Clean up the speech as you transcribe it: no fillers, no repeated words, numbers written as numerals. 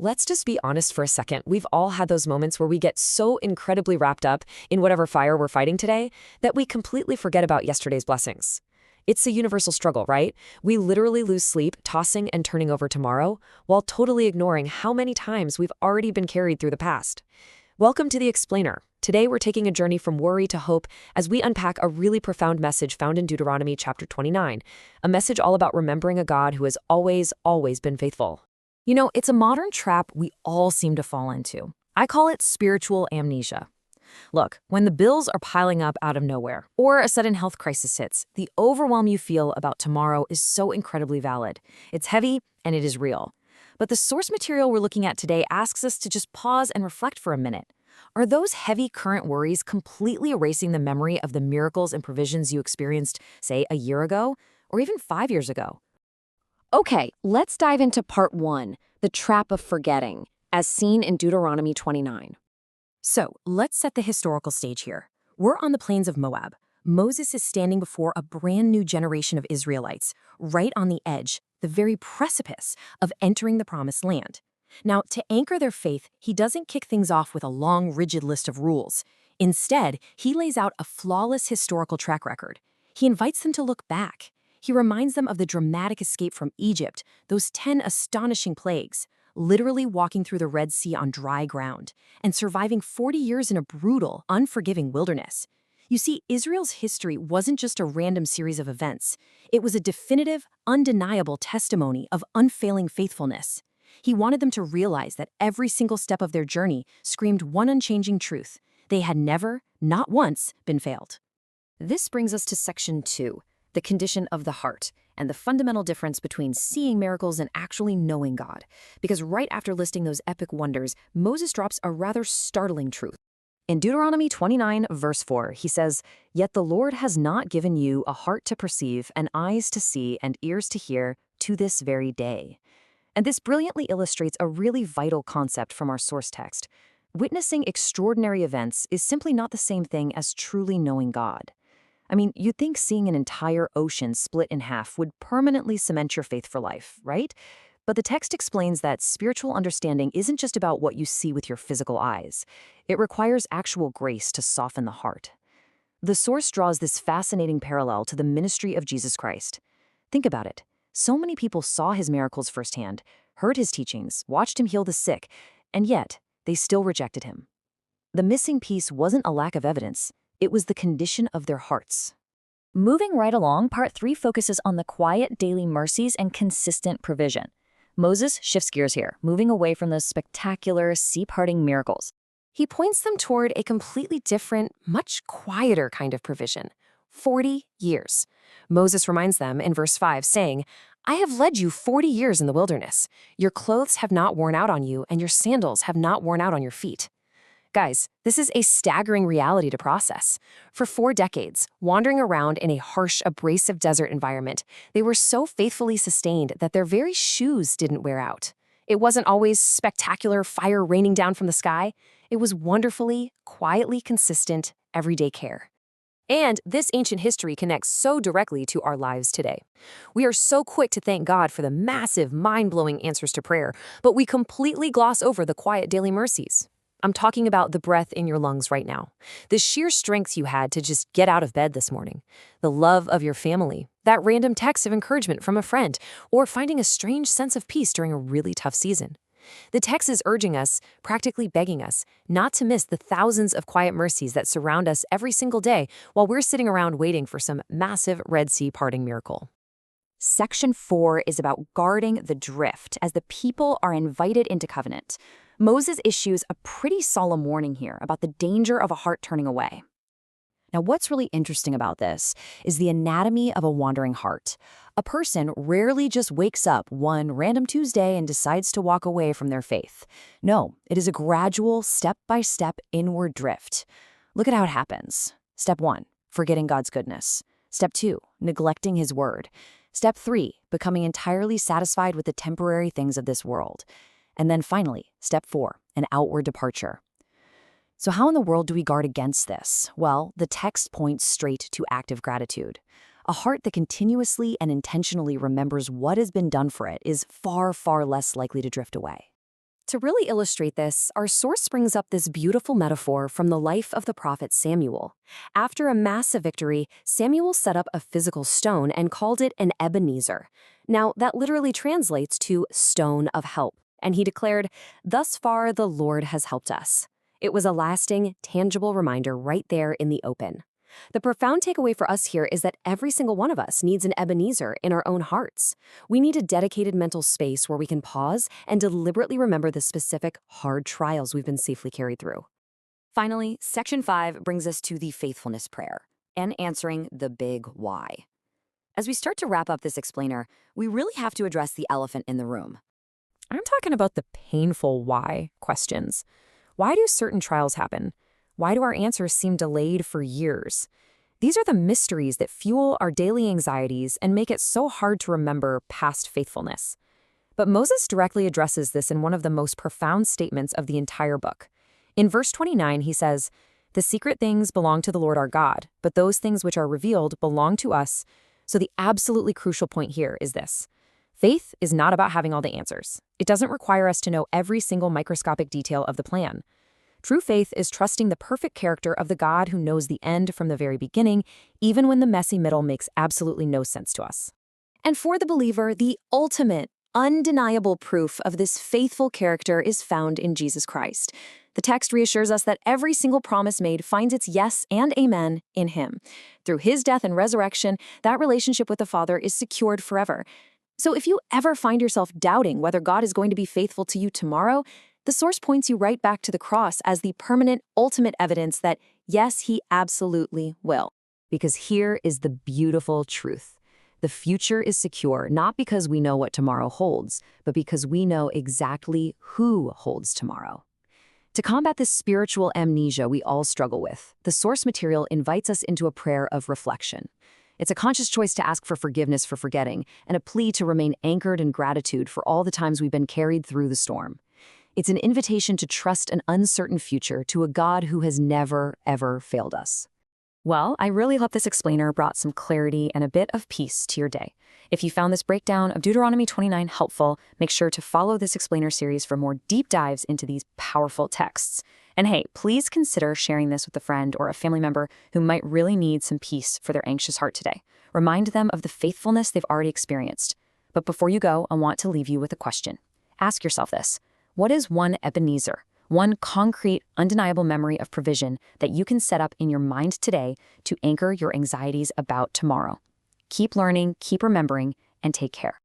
Let's just be honest for a second. We've all had those moments where we get so incredibly wrapped up in whatever fire we're fighting today that we completely forget about yesterday's blessings. It's a universal struggle, right? We literally lose sleep, tossing and turning over tomorrow, while totally ignoring how many times we've already been carried through the past. Welcome to The Explainer. Today we're taking a journey from worry to hope as we unpack a really profound message found in Deuteronomy chapter 29, a message all about remembering a God who has always been faithful. You know, it's a modern trap we all seem to fall into. I call it spiritual amnesia. Look, when the bills are piling up out of nowhere, or a sudden health crisis hits, the overwhelm you feel about tomorrow is so incredibly valid. It's heavy, and it is real. But the source material we're looking at today asks us to just pause and reflect for a minute. Are those heavy current worries completely erasing the memory of the miracles and provisions you experienced, say, a year ago, or even 5 years ago? Okay, let's dive into part 1, the trap of forgetting, as seen in Deuteronomy 29. So, let's set the historical stage here. We're on the plains of Moab. Moses is standing before a brand new generation of Israelites, right on the edge, the very precipice of entering the promised land. Now, to anchor their faith, he doesn't kick things off with a long, rigid list of rules. Instead, he lays out a flawless historical track record. He invites them to look back. He reminds them of the dramatic escape from Egypt, those 10 astonishing plagues, literally walking through the Red Sea on dry ground, and surviving 40 years in a brutal, unforgiving wilderness. You see, Israel's history wasn't just a random series of events. It was a definitive, undeniable testimony of unfailing faithfulness. He wanted them to realize that every single step of their journey screamed one unchanging truth. They had never, not once, been failed. This brings us to section 2. The condition of the heart, and the fundamental difference between seeing miracles and actually knowing God. Because right after listing those epic wonders, Moses drops a rather startling truth. In Deuteronomy 29, verse 4, he says, "Yet the Lord has not given you a heart to perceive, and eyes to see, and ears to hear, to this very day." And this brilliantly illustrates a really vital concept from our source text. Witnessing extraordinary events is simply not the same thing as truly knowing God. I mean, you'd think seeing an entire ocean split in half would permanently cement your faith for life, right? But the text explains that spiritual understanding isn't just about what you see with your physical eyes. It requires actual grace to soften the heart. The source draws this fascinating parallel to the ministry of Jesus Christ. Think about it. So many people saw his miracles firsthand, heard his teachings, watched him heal the sick, and yet they still rejected him. The missing piece wasn't a lack of evidence. It was the condition of their hearts. Moving right along, part 3 focuses on the quiet daily mercies and consistent provision. Moses shifts gears here, moving away from those spectacular sea-parting miracles. He points them toward a completely different, much quieter kind of provision. 40 years. Moses reminds them in verse 5, saying, "I have led you 40 years in the wilderness. Your clothes have not worn out on you, and your sandals have not worn out on your feet." Guys, this is a staggering reality to process. For 4 decades, wandering around in a harsh, abrasive desert environment, they were so faithfully sustained that their very shoes didn't wear out. It wasn't always spectacular fire raining down from the sky. It was wonderfully, quietly consistent, everyday care. And this ancient history connects so directly to our lives today. We are so quick to thank God for the massive, mind-blowing answers to prayer, but we completely gloss over the quiet daily mercies. I'm talking about the breath in your lungs right now, the sheer strength you had to just get out of bed this morning, the love of your family, that random text of encouragement from a friend, or finding a strange sense of peace during a really tough season. The text is urging us, practically begging us, not to miss the thousands of quiet mercies that surround us every single day while we're sitting around waiting for some massive Red Sea parting miracle. Section 4 is about guarding the drift as the people are invited into covenant. Moses issues a pretty solemn warning here about the danger of a heart turning away. Now, what's really interesting about this is the anatomy of a wandering heart. A person rarely just wakes up one random Tuesday and decides to walk away from their faith. No, it is a gradual, step-by-step inward drift. Look at how it happens. Step 1, forgetting God's goodness. Step 2, neglecting his word. Step 3, becoming entirely satisfied with the temporary things of this world. And then finally, step 4, an outward departure. So how in the world do we guard against this? Well, the text points straight to active gratitude. A heart that continuously and intentionally remembers what has been done for it is far, far less likely to drift away. To really illustrate this, our source brings up this beautiful metaphor from the life of the prophet Samuel. After a massive victory, Samuel set up a physical stone and called it an Ebenezer. Now, that literally translates to stone of help, and he declared, "Thus far the Lord has helped us." It was a lasting, tangible reminder right there in the open. The profound takeaway for us here is that every single one of us needs an Ebenezer in our own hearts. We need a dedicated mental space where we can pause and deliberately remember the specific, hard trials we've been safely carried through. Finally, Section 5 brings us to the faithfulness prayer and answering the big why. As we start to wrap up this explainer, we really have to address the elephant in the room. I'm talking about the painful why questions. Why do certain trials happen? Why do our answers seem delayed for years? These are the mysteries that fuel our daily anxieties and make it so hard to remember past faithfulness. But Moses directly addresses this in one of the most profound statements of the entire book. In verse 29, he says, "The secret things belong to the Lord our God, but those things which are revealed belong to us." So the absolutely crucial point here is this. Faith is not about having all the answers. It doesn't require us to know every single microscopic detail of the plan. True faith is trusting the perfect character of the God who knows the end from the very beginning, even when the messy middle makes absolutely no sense to us. And for the believer, the ultimate, undeniable proof of this faithful character is found in Jesus Christ. The text reassures us that every single promise made finds its yes and amen in Him. Through His death and resurrection, that relationship with the Father is secured forever. So if you ever find yourself doubting whether God is going to be faithful to you tomorrow, the source points you right back to the cross as the permanent, ultimate evidence that, yes, He absolutely will. Because here is the beautiful truth. The future is secure not because we know what tomorrow holds, but because we know exactly who holds tomorrow. To combat this spiritual amnesia we all struggle with, the source material invites us into a prayer of reflection. It's a conscious choice to ask for forgiveness for forgetting, and a plea to remain anchored in gratitude for all the times we've been carried through the storm. It's an invitation to trust an uncertain future to a God who has never, ever failed us. Well, I really hope this explainer brought some clarity and a bit of peace to your day. If you found this breakdown of Deuteronomy 29 helpful, make sure to follow this explainer series for more deep dives into these powerful texts. And hey, please consider sharing this with a friend or a family member who might really need some peace for their anxious heart today. Remind them of the faithfulness they've already experienced. But before you go, I want to leave you with a question. Ask yourself this. What is one Ebenezer, one concrete, undeniable memory of provision that you can set up in your mind today to anchor your anxieties about tomorrow? Keep learning, keep remembering, and take care.